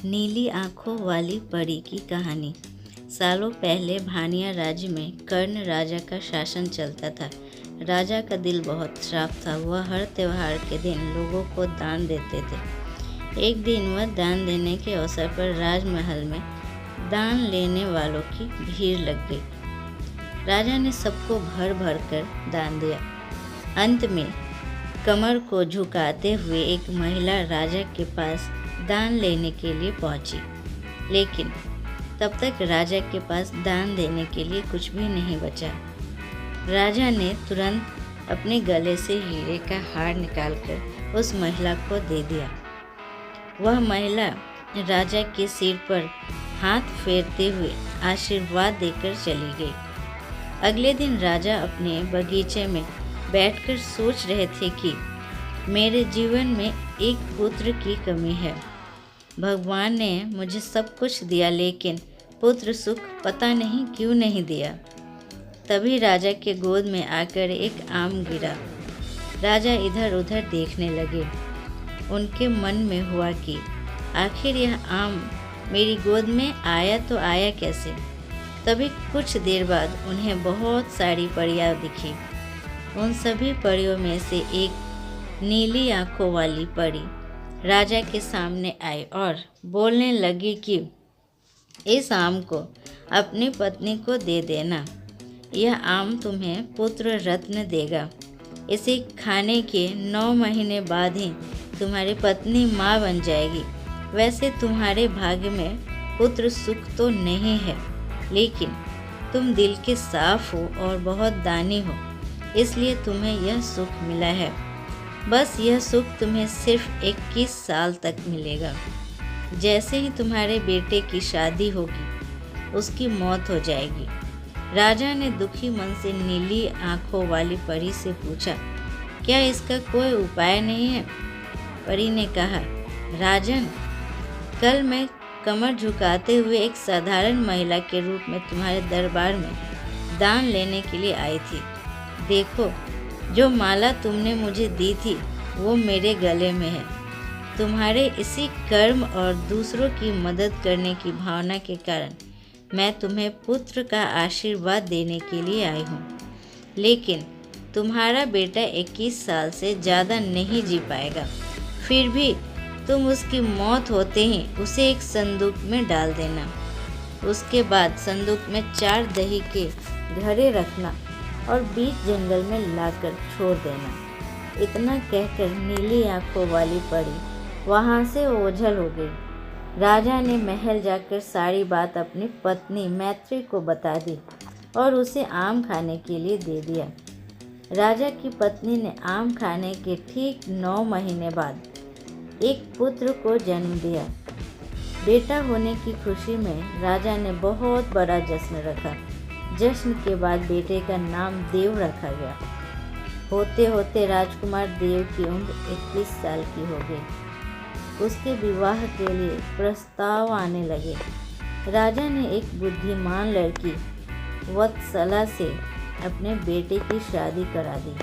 नीली आंखों वाली परी की कहानी। सालों पहले भानिया राज्य में कर्ण राजा का शासन चलता था। राजा का दिल बहुत साफ था। वह हर त्योहार के दिन लोगों को दान देते थे। एक दिन वह दान देने के अवसर पर राजमहल में दान लेने वालों की भीड़ लग गई। राजा ने सबको भर भर कर दान दिया। अंत में कमर को झुकाते हुए एक महिला राजा के पास दान लेने के लिए पहुंची, लेकिन तब तक राजा के पास दान देने के लिए कुछ भी नहीं बचा। राजा ने तुरंत अपने गले से हीरे का हार निकालकर उस महिला को दे दिया। वह महिला राजा के सिर पर हाथ फेरते हुए आशीर्वाद देकर चली गई। अगले दिन राजा अपने बगीचे में बैठकर सोच रहे थे कि मेरे जीवन में एक पुत्र की कमी है। भगवान ने मुझे सब कुछ दिया, लेकिन पुत्र सुख पता नहीं क्यों नहीं दिया। तभी राजा के गोद में आकर एक आम गिरा। राजा इधर उधर देखने लगे। उनके मन में हुआ कि आखिर यह आम मेरी गोद में आया तो आया कैसे। तभी कुछ देर बाद उन्हें बहुत सारी परियां दिखी। उन सभी परियों में से एक नीली आंखों वाली परी राजा के सामने आई और बोलने लगी कि इस आम को अपनी पत्नी को दे देना। यह आम तुम्हें पुत्र रत्न देगा। इसे खाने के 9 महीने बाद ही तुम्हारी पत्नी माँ बन जाएगी। वैसे तुम्हारे भाग्य में पुत्र सुख तो नहीं है, लेकिन तुम दिल के साफ हो और बहुत दानी हो, इसलिए तुम्हें यह सुख मिला है। बस यह सुख तुम्हें सिर्फ 21 साल तक मिलेगा। जैसे ही तुम्हारे बेटे की शादी होगी, उसकी मौत हो जाएगी। राजा ने दुखी मन से नीली आंखों वाली परी से पूछा, क्या इसका कोई उपाय नहीं है? परी ने कहा, राजन, कल मैं कमर झुकाते हुए एक साधारण महिला के रूप में तुम्हारे दरबार में दान लेने के लिए आई थी। देखो, जो माला तुमने मुझे दी थी वो मेरे गले में है। तुम्हारे इसी कर्म और दूसरों की मदद करने की भावना के कारण मैं तुम्हें पुत्र का आशीर्वाद देने के लिए आई हूँ। लेकिन तुम्हारा बेटा 21 साल से ज़्यादा नहीं जी पाएगा। फिर भी तुम उसकी मौत होते ही उसे एक संदूक में डाल देना। उसके बाद संदूक में 4 दही के घड़े रखना और बीच जंगल में लाकर छोड़ देना। इतना कहकर नीली आंखों वाली परी वहाँ से ओझल हो गई। राजा ने महल जाकर सारी बात अपनी पत्नी मैत्री को बता दी और उसे आम खाने के लिए दे दिया। राजा की पत्नी ने आम खाने के ठीक 9 महीने बाद एक पुत्र को जन्म दिया। बेटा होने की खुशी में राजा ने बहुत बड़ा जश्न रखा। जश्न के बाद बेटे का नाम देव रखा गया। होते होते राजकुमार देव की उम्र 21 साल की हो गई। उसके विवाह के लिए प्रस्ताव आने लगे। राजा ने एक बुद्धिमान लड़की वत्सला से अपने बेटे की शादी करा दी।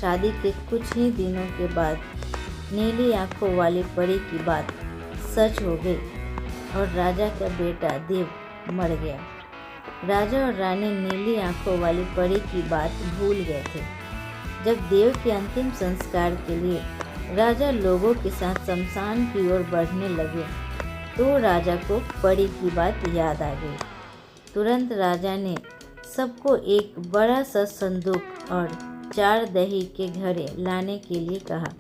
शादी के कुछ ही दिनों के बाद नीली आंखों वाली परी की बात सच हो गई और राजा का बेटा देव मर गया। राजा और रानी नीली आंखों वाली परी की बात भूल गए थे। जब देव के अंतिम संस्कार के लिए राजा लोगों के साथ शमशान की ओर बढ़ने लगे, तो राजा को परी की बात याद आ गई। तुरंत राजा ने सबको एक बड़ा सा संदूक और 4 दही के घड़े लाने के लिए कहा।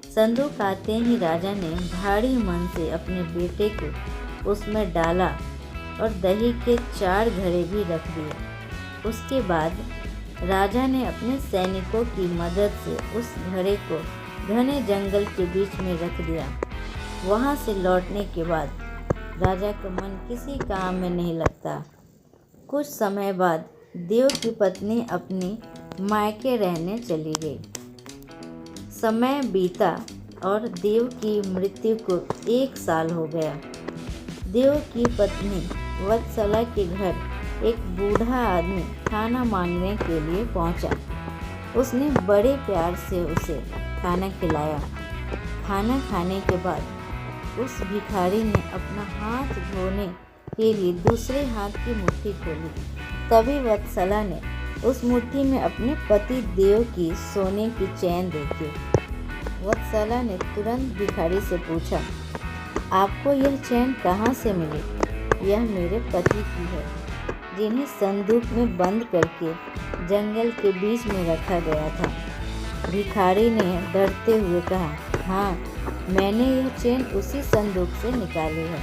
संदूक आते ही राजा ने भारी मन से अपने बेटे को उसमें डाला और दही के 4 घड़े भी रख दिए। उसके बाद राजा ने अपने सैनिकों की मदद से उस घड़े को घने जंगल के बीच में रख दिया। वहाँ से लौटने के बाद राजा का मन किसी काम में नहीं लगता। कुछ समय बाद देव की पत्नी अपनी मायके रहने चली गई। समय बीता और देव की मृत्यु को 1 साल हो गया। देव की पत्नी वत्सला के घर एक बूढ़ा आदमी खाना मांगने के लिए पहुंचा। उसने बड़े प्यार से उसे खाना खिलाया। खाना खाने के बाद उस भिखारी ने अपना हाथ धोने के लिए दूसरे हाथ की मुट्ठी खोली। तभी वत्सला ने उस मुट्ठी में अपने पति देव की सोने की चैन देखी। वत्सला ने तुरंत भिखारी से पूछा, आपको यह चैन कहाँ से मिली? यह मेरे पति की है, जिन्हें संदूक में बंद करके जंगल के बीच में रखा गया था। भिखारी ने डरते हुए कहा, हाँ, मैंने यह चैन उसी संदूक से निकाली है।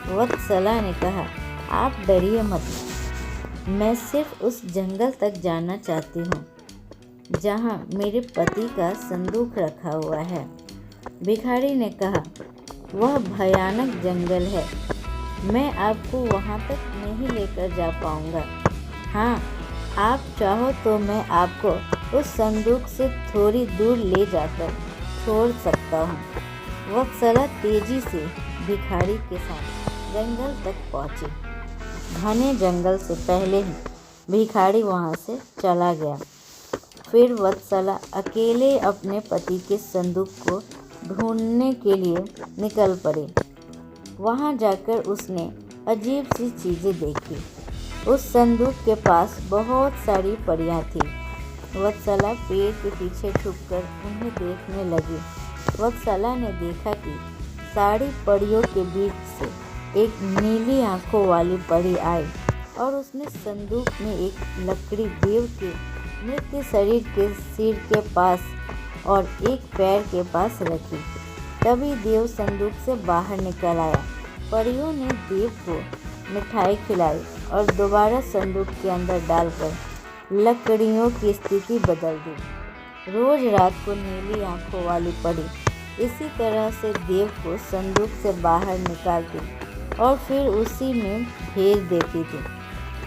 वत्सला ने कहा, आप डरिए मत, मैं सिर्फ उस जंगल तक जाना चाहती हूँ जहाँ मेरे पति का संदूक रखा हुआ है। भिखारी ने कहा, वह भयानक जंगल है, मैं आपको वहाँ तक नहीं लेकर जा पाऊँगा। हाँ, आप चाहो तो मैं आपको उस संदूक से थोड़ी दूर ले जाकर छोड़ सकता हूँ। वत्सला तेजी से भिखारी के साथ जंगल तक पहुँची। घने जंगल से पहले ही भिखारी वहाँ से चला गया। फिर वत्सला अकेले अपने पति के संदूक को ढूंढने के लिए निकल पड़ी। वहाँ जाकर उसने अजीब सी चीज़ें देखी। उस संदूक के पास बहुत सारी परियां थीं। वत्सला पेड़ के पीछे छुपकर उन्हें देखने लगी। वत्सला ने देखा कि सारी परियों के बीच से एक नीली आंखों वाली परी आई और उसने संदूक में एक लकड़ी देव के मृत शरीर के सिर के पास और एक पैर के पास रखी। तभी देव संदूक से बाहर निकल आया। परियों ने देव को मिठाई खिलाई और दोबारा संदूक के अंदर डालकर लकड़ियों की स्थिति बदल दी। रोज रात को नीली आंखों वाली परी इसी तरह से देव को संदूक से बाहर निकालती और फिर उसी में भेज देती थी।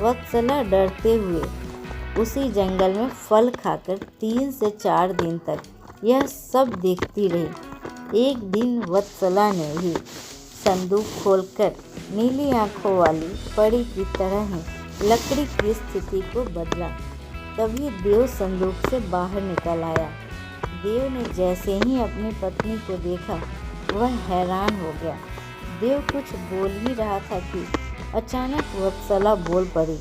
वत्सला डरते हुए उसी जंगल में फल खाकर 3 से 4 दिन तक यह सब देखती रही। एक दिन वत्सला ने ही संदूक खोलकर नीली आंखों वाली परी की तरह ही लकड़ी की स्थिति को बदला। तभी देव संदूक से बाहर निकल आया। देव ने जैसे ही अपनी पत्नी को देखा, वह हैरान हो गया। देव कुछ बोल ही रहा था कि अचानक वत्सला बोल पड़ी,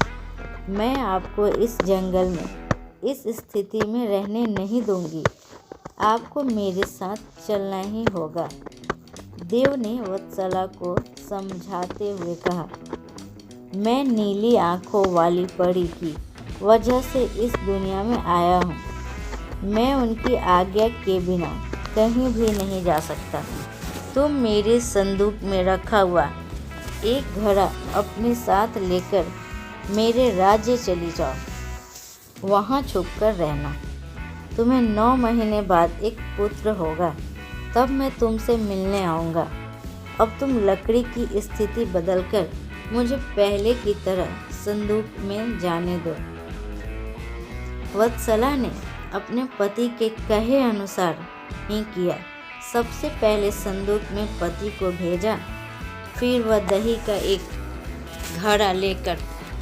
मैं आपको इस जंगल में इस स्थिति में रहने नहीं दूंगी, आपको मेरे साथ चलना ही होगा। देव ने वत्सला को समझाते हुए कहा, मैं नीली आंखों वाली परी की वजह से इस दुनिया में आया हूँ। मैं उनकी आज्ञा के बिना कहीं भी नहीं जा सकता। तुम मेरे संदूक में रखा हुआ एक घड़ा अपने साथ लेकर मेरे राज्य चली जाओ। वहाँ छुपकर रहना। तुम्हें 9 महीने बाद एक पुत्र होगा, तब मैं तुमसे मिलने आऊँगा। अब तुम लकड़ी की स्थिति बदलकर मुझे पहले की तरह संदूक में जाने दो। वत्सला ने अपने पति के कहे अनुसार ही किया। सबसे पहले संदूक में पति को भेजा, फिर वह दही का एक घड़ा लेकर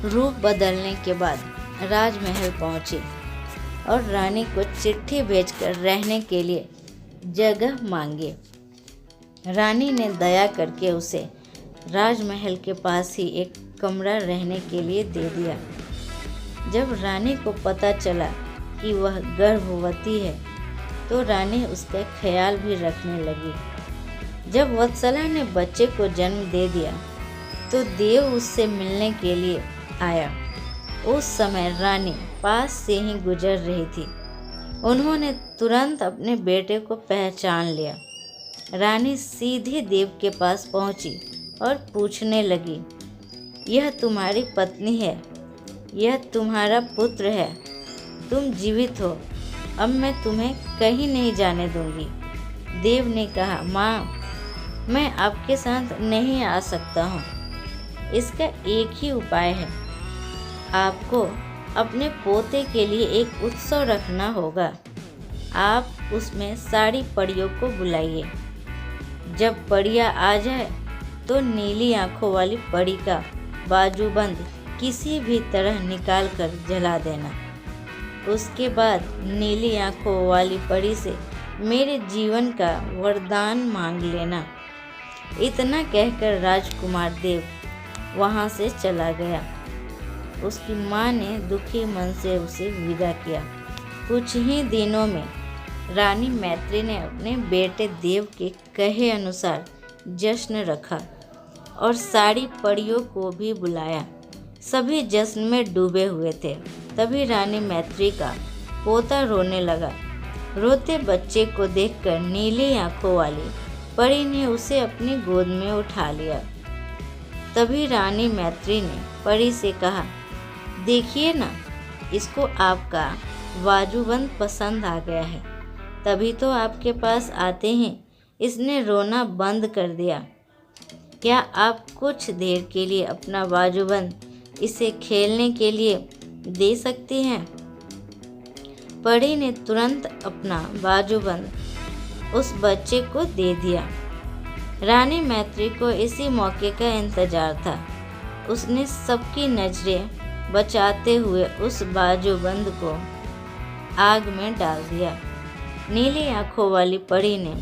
रूप बदलने के बाद राजमहल पहुंची और रानी को चिट्ठी भेजकर रहने के लिए जगह मांगी। रानी ने दया करके उसे राजमहल के पास ही एक कमरा रहने के लिए दे दिया। जब रानी को पता चला कि वह गर्भवती है, तो रानी उसका ख्याल भी रखने लगी। जब वत्सला ने बच्चे को जन्म दे दिया, तो देव उससे मिलने के लिए आया। उस समय रानी पास से ही गुजर रही थी। उन्होंने तुरंत अपने बेटे को पहचान लिया। रानी सीधे देव के पास पहुंची और पूछने लगी, यह तुम्हारी पत्नी है, यह तुम्हारा पुत्र है, तुम जीवित हो, अब मैं तुम्हें कहीं नहीं जाने दूंगी। देव ने कहा, माँ, मैं आपके साथ नहीं आ सकता हूँ। इसका एक ही उपाय है, आपको अपने पोते के लिए एक उत्सव रखना होगा। आप उसमें सारी परियों को बुलाइए। जब परियां आ जाए तो नीली आंखों वाली परी का बाजूबंद किसी भी तरह निकाल कर जला देना। उसके बाद नीली आंखों वाली परी से मेरे जीवन का वरदान मांग लेना। इतना कहकर राजकुमार देव वहाँ से चला गया। उसकी माँ ने दुखी मन से उसे विदा किया। कुछ ही दिनों में रानी मैत्री ने अपने बेटे देव के कहे अनुसार जश्न रखा और सारी परियों को भी बुलाया। सभी जश्न में डूबे हुए थे। तभी रानी मैत्री का पोता रोने लगा। रोते बच्चे को देखकर नीली आंखों वाली परी ने उसे अपनी गोद में उठा लिया। तभी रानी मैत्री ने परी से कहा, देखिए ना, इसको आपका बाजूबंद पसंद आ गया है, तभी तो आपके पास आते हैं इसने रोना बंद कर दिया। क्या आप कुछ देर के लिए अपना बाजूबंद इसे खेलने के लिए दे सकती हैं? परी ने तुरंत अपना बाजूबंद उस बच्चे को दे दिया। रानी मैत्री को इसी मौके का इंतजार था। उसने सबकी नजरें बचाते हुए उस बाजूबंद को आग में डाल दिया। नीली आंखों वाली परी ने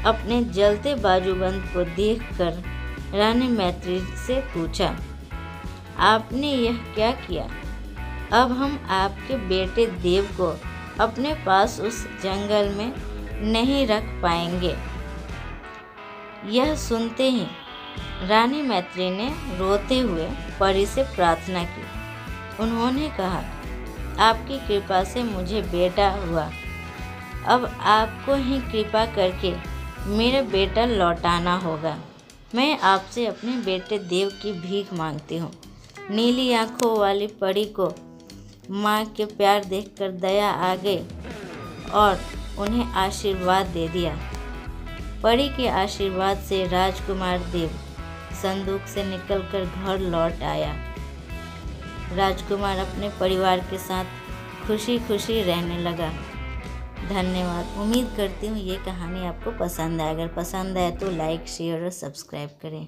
अपने जलते बाजूबंद को देखकर रानी मैत्री से पूछा, आपने यह क्या किया? अब हम आपके बेटे देव को अपने पास उस जंगल में नहीं रख पाएंगे। यह सुनते ही रानी मैत्री ने रोते हुए परी से प्रार्थना की। उन्होंने कहा, आपकी कृपा से मुझे बेटा हुआ। अब आपको ही कृपा करके मेरा बेटा लौटाना होगा। मैं आपसे अपने बेटे देव की भीख मांगती हूँ। नीली आंखों वाली परी को माँ के प्यार देखकर दया आ गई और उन्हें आशीर्वाद दे दिया। परी के आशीर्वाद से राजकुमार देव संदूक से निकलकर घर लौट आया। राजकुमार अपने परिवार के साथ खुशी खुशी रहने लगा। धन्यवाद। उम्मीद करती हूँ ये कहानी आपको पसंद आए। अगर पसंद आए तो लाइक, शेयर और सब्सक्राइब करें।